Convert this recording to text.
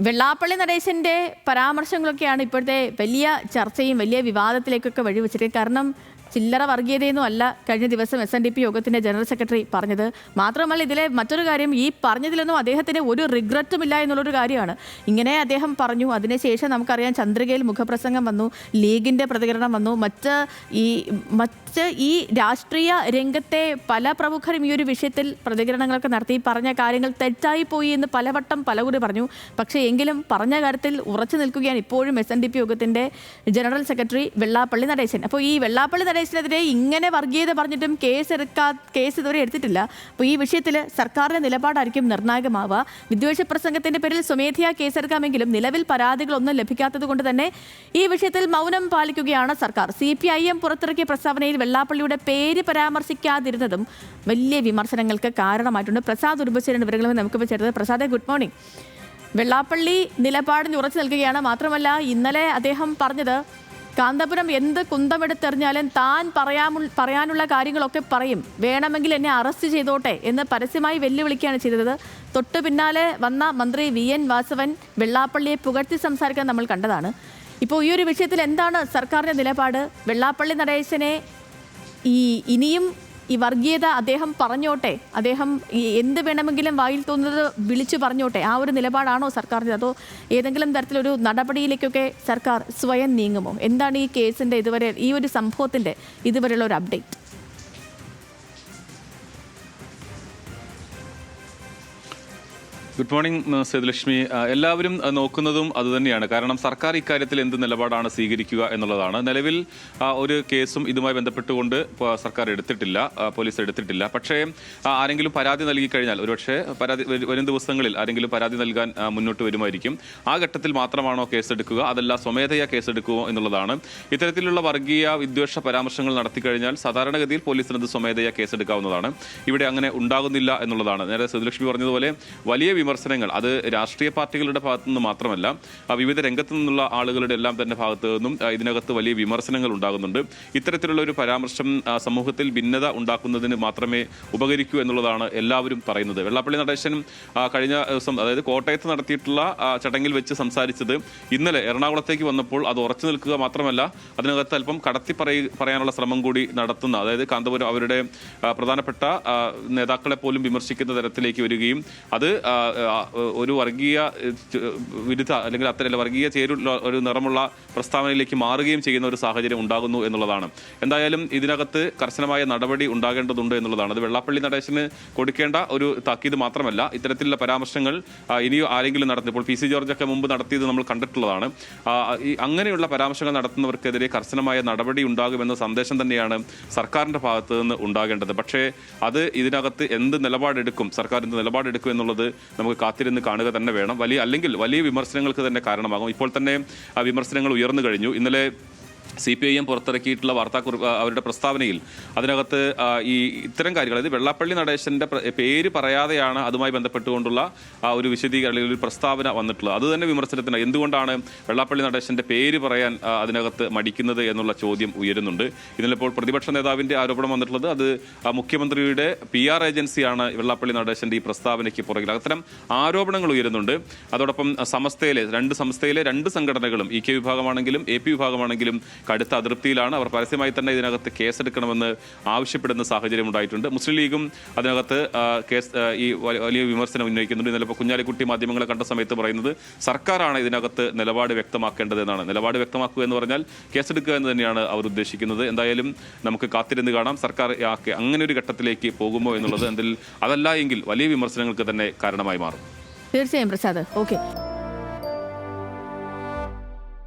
വെള്ളാപ്പള്ളി നടേശൻ്റെ പരാമർശങ്ങളൊക്കെയാണ് ഇപ്പോഴത്തെ വലിയ ചർച്ചയും വലിയ വിവാദത്തിലേക്കൊക്കെ വഴിവെച്ചിട്ട്. കാരണം ചില്ലറ വർഗീയതയൊന്നും അല്ല കഴിഞ്ഞ ദിവസം SNDP യോഗത്തിൻ്റെ ജനറൽ സെക്രട്ടറി പറഞ്ഞത്. മാത്രമല്ല ഇതിലെ മറ്റൊരു കാര്യം, ഈ പറഞ്ഞതിലൊന്നും അദ്ദേഹത്തിന് ഒരു റിഗ്രറ്റും ഇല്ല എന്നുള്ളൊരു കാര്യമാണ്. ഇങ്ങനെ അദ്ദേഹം പറഞ്ഞു. അതിനുശേഷം നമുക്കറിയാം ചന്ദ്രികയിൽ മുഖപ്രസംഗം വന്നു, ലീഗിൻ്റെ പ്രതികരണം വന്നു, മറ്റ് ഈ രാഷ്ട്രീയ രംഗത്തെ പല പ്രമുഖരും ഈ ഒരു വിഷയത്തിൽ പ്രതികരണങ്ങളൊക്കെ നടത്തി. പറഞ്ഞ കാര്യങ്ങൾ തെറ്റായി പോയി എന്ന് പലവട്ടം പലകുറി പറഞ്ഞു. പക്ഷേ എങ്കിലും പറഞ്ഞ കാര്യത്തിൽ ഉറച്ചു നിൽക്കുകയാണ് ഇപ്പോഴും SNDP യോഗത്തിൻ്റെ ജനറൽ സെക്രട്ടറി വെള്ളാപ്പള്ളി നടേശൻ. അപ്പോൾ ഈ വെള്ളാപ്പള്ളി നടേശനെതിരെ ഇങ്ങനെ വർഗീയത പറഞ്ഞിട്ടും കേസ് ഇതുവരെ എടുത്തിട്ടില്ല. അപ്പോൾ ഈ വിഷയത്തിൽ സർക്കാരിൻ്റെ നിലപാടായിരിക്കും നിർണായകമാവുക. വിദ്വേഷ പ്രസംഗത്തിൻ്റെ പേരിൽ സ്വമേധയാ കേസെടുക്കാമെങ്കിലും നിലവിൽ പരാതികളൊന്നും ലഭിക്കാത്തത് കൊണ്ട് തന്നെ ഈ വിഷയത്തിൽ മൗനം പാലിക്കുകയാണ് സർക്കാർ. CPIM പുറത്തിറക്കിയ പ്രസ്താവനയിൽ വെള്ളാപ്പള്ളിയുടെ പേര് പരാമർശിക്കാതിരുന്നതും വലിയ വിമർശനങ്ങൾക്ക് കാരണമായിട്ടുണ്ട്. പ്രസാദ് ഉടുമ്പശ്ശേരിയുടെ വിവരങ്ങളുമായി നമുക്കിപ്പോൾ ചേർത്തത്. Prasad, good morning. വെള്ളാപ്പള്ളി നിലപാടിന് ഉറച്ചു നിൽക്കുകയാണ്. മാത്രമല്ല ഇന്നലെ അദ്ദേഹം പറഞ്ഞത് കാന്തപുരം എന്ത് കുന്തമെടുത്തെറിഞ്ഞാലും താൻ പറയാനുള്ള കാര്യങ്ങളൊക്കെ പറയും, വേണമെങ്കിൽ എന്നെ അറസ്റ്റ് ചെയ്തോട്ടെ എന്ന് പരസ്യമായി വെല്ലുവിളിക്കുകയാണ് ചെയ്തത്. തൊട്ടു പിന്നാലെ വന്ന മന്ത്രി VN വാസവൻ വെള്ളാപ്പള്ളിയെ പുകഴ്ത്തി സംസാരിക്കാൻ നമ്മൾ കണ്ടതാണ്. ഇപ്പോൾ ഈ ഒരു വിഷയത്തിൽ എന്താണ് സർക്കാരിൻ്റെ നിലപാട്? വെള്ളാപ്പള്ളി നടേശനെ ഇനിയും ഈ വർഗീയത അദ്ദേഹം പറഞ്ഞോട്ടെ, അദ്ദേഹം എന്ത് വേണമെങ്കിലും വായിൽ തോന്നുന്നത് വിളിച്ചു പറഞ്ഞോട്ടെ, ആ ഒരു നിലപാടാണോ സർക്കാരിൻ്റെ? അതോ ഏതെങ്കിലും തരത്തിലൊരു നടപടിയിലേക്കൊക്കെ സർക്കാർ സ്വയം നീങ്ങുമോ? എന്താണ് ഈ കേസിൻ്റെ ഇതുവരെ, ഈ ഒരു സംഭവത്തിൻ്റെ ഇതുവരെയുള്ള ഒരു അപ്ഡേറ്റ്? Good morning Sethulakshmi. എല്ലാവരും നോക്കുന്നതും അതുതന്നെയാണ്. കാരണം സർക്കാർ ഇക്കാര്യത്തിൽ എന്ത് നിലപാടാണ് സ്വീകരിക്കുക എന്നുള്ളതാണ്. നിലവിൽ ഒരു കേസും ഇതുമായി ബന്ധപ്പെട്ടുകൊണ്ട് സർക്കാർ എടുത്തിട്ടില്ല, പോലീസ് എടുത്തിട്ടില്ല. പക്ഷേ ആരെങ്കിലും പരാതി നൽകിക്കഴിഞ്ഞാൽ ഒരുപക്ഷെ വരും ദിവസങ്ങളിൽ ആരെങ്കിലും പരാതി നൽകാൻ മുന്നോട്ട് വരുമായിരിക്കും. ആ ഘട്ടത്തിൽ മാത്രമാണോ കേസെടുക്കുക, അതല്ല സ്വമേധയാ കേസെടുക്കുമോ എന്നുള്ളതാണ്. ഇത്തരത്തിലുള്ള വർഗീയ വിദ്വേഷ പരാമർശങ്ങൾ നടത്തിക്കഴിഞ്ഞാൽ സാധാരണഗതിയിൽ പോലീസിനത് സ്വമേധയാ കേസെടുക്കാവുന്നതാണ്. ഇവിടെ അങ്ങനെ ഉണ്ടാകുന്നില്ല എന്നുള്ളതാണ്. നേരെ സേതുലക്ഷ്മി പറഞ്ഞതുപോലെ വലിയ വിമർശനങ്ങൾ അത് രാഷ്ട്രീയ പാർട്ടികളുടെ ഭാഗത്തു നിന്ന് മാത്രമല്ല, വിവിധ രംഗത്തു നിന്നുള്ള ആളുകളുടെ എല്ലാം തന്നെ ഭാഗത്തു നിന്നും ഇതിനകത്ത് വലിയ വിമർശനങ്ങൾ ഉണ്ടാകുന്നുണ്ട്. ഇത്തരത്തിലുള്ള ഒരു പരാമർശം സമൂഹത്തിൽ ഭിന്നത ഉണ്ടാക്കുന്നതിന് മാത്രമേ ഉപകരിക്കൂ എന്നുള്ളതാണ് എല്ലാവരും പറയുന്നത്. വെള്ളാപ്പള്ളി നടേശൻ കഴിഞ്ഞ ദിവസം, അതായത് കോട്ടയത്ത് നടത്തിയിട്ടുള്ള ചടങ്ങിൽ വെച്ച് സംസാരിച്ചത് ഇന്നലെ എറണാകുളത്തേക്ക് വന്നപ്പോൾ അത് ഉറച്ചു നിൽക്കുക മാത്രമല്ല, അതിനകത്ത് അല്പം കടത്തി പറയാനുള്ള ശ്രമം കൂടി നടത്തുന്ന, അതായത് കാന്തപുരം അവരുടെ പ്രധാനപ്പെട്ട നേതാക്കളെ പോലും വിമർശിക്കുന്ന തരത്തിലേക്ക് വരികയും അത് ഒരു വർഗീയ വിരുദ്ധ അല്ലെങ്കിൽ അത്തരം വർഗീയ ചേരുള്ള ഒരു നിറമുള്ള പ്രസ്താവനയിലേക്ക് മാറുകയും ചെയ്യുന്ന ഒരു സാഹചര്യം ഉണ്ടാകുന്നു എന്നുള്ളതാണ്. എന്തായാലും ഇതിനകത്ത് കർശനമായ നടപടി ഉണ്ടാകേണ്ടതുണ്ട് എന്നുള്ളതാണ്. അത് വെള്ളാപ്പള്ളി നടേശന് കൊടുക്കേണ്ട ഒരു താക്കീത് മാത്രമല്ല, ഇത്തരത്തിലുള്ള പരാമർശങ്ങൾ ഇനിയും ആരെങ്കിലും നടത്തുമ്പോൾ PC ജോർജൊക്കെ മുമ്പ് നടത്തിയത് നമ്മൾ കണ്ടിട്ടുള്ളതാണ്. അങ്ങനെയുള്ള പരാമർശങ്ങൾ നടത്തുന്നവർക്കെതിരെ കർശനമായ നടപടി ഉണ്ടാകുമെന്ന സന്ദേശം തന്നെയാണ് സർക്കാരിൻ്റെ ഭാഗത്ത് നിന്ന് ഉണ്ടാകേണ്ടത്. പക്ഷേ അത് ഇതിനകത്ത് എന്ത് നിലപാടെടുക്കും, സർക്കാർ എന്ത് നിലപാടെടുക്കും എന്നുള്ളത് നമുക്ക് കാത്തിരുന്ന് കാണുക തന്നെ വേണം. അല്ലെങ്കിൽ വലിയ വിമർശനങ്ങൾക്ക് തന്നെ കാരണമാകും. ഇപ്പോൾ തന്നെ വിമർശനങ്ങൾ ഉയർന്നു കഴിഞ്ഞു. ഇന്നലെ CPIM പുറത്തിറക്കിയിട്ടുള്ള അവരുടെ പ്രസ്താവനയിൽ അതിനകത്ത് ഇത്തരം കാര്യങ്ങൾ, അതായത് വെള്ളാപ്പള്ളി നടേശൻ്റെ പേര് പറയാതെയാണ് അതുമായി ബന്ധപ്പെട്ടുകൊണ്ടുള്ള ഒരു വിശദീകരണം അല്ലെങ്കിൽ ഒരു പ്രസ്താവന വന്നിട്ടുള്ളത്. അത് തന്നെ വിമർശനത്തിന്. എന്തുകൊണ്ടാണ് വെള്ളാപ്പള്ളി നടേശൻ്റെ പേര് പറയാൻ അതിനകത്ത് മടിക്കുന്നത് എന്നുള്ള ചോദ്യം ഉയരുന്നുണ്ട്. ഇന്നലെപ്പോൾ പ്രതിപക്ഷ നേതാവിൻ്റെ ആരോപണം വന്നിട്ടുള്ളത് അത് മുഖ്യമന്ത്രിയുടെ PR ഏജൻസിയാണ് വെള്ളാപ്പള്ളി നടേശൻ്റെ ഈ പ്രസ്താവനയ്ക്ക് പുറകിൽ. അത്തരം ആരോപണങ്ങൾ ഉയരുന്നുണ്ട്. അതോടൊപ്പം സംസ്ഥയിലെ രണ്ട് സംഘടനകളും EK വിഭാഗമാണെങ്കിലും AP വിഭാഗമാണെങ്കിലും കടുത്ത അതൃപ്തിയിലാണ്. അവർ പരസ്യമായി തന്നെ ഇതിനകത്ത് കേസെടുക്കണമെന്ന് ആവശ്യപ്പെടുന്ന സാഹചര്യം ഉണ്ടായിട്ടുണ്ട്. മുസ്ലിം ലീഗും അതിനകത്ത് ഈ വലിയ വിമർശനം ഉന്നയിക്കുന്നുണ്ട്. ഇന്നലെ കുഞ്ഞാലിക്കുട്ടി മാധ്യമങ്ങളെ കണ്ട സമയത്ത് പറയുന്നത് സർക്കാരാണ് ഇതിനകത്ത് നിലപാട് വ്യക്തമാക്കേണ്ടതെന്നാണ്. നിലപാട് വ്യക്തമാക്കുക എന്ന് പറഞ്ഞാൽ കേസെടുക്കുക എന്ന് തന്നെയാണ് അവർ ഉദ്ദേശിക്കുന്നത്. എന്തായാലും നമുക്ക് കാത്തിരുന്ന് കാണാം സർക്കാർ അങ്ങനെ ഒരു ഘട്ടത്തിലേക്ക് പോകുമോ എന്നുള്ളത്. അതല്ല എങ്കിൽ വലിയ വിമർശനങ്ങൾക്ക് തന്നെ കാരണമായി മാറും. തീർച്ചയായും പ്രസാദ്. ഓക്കെ.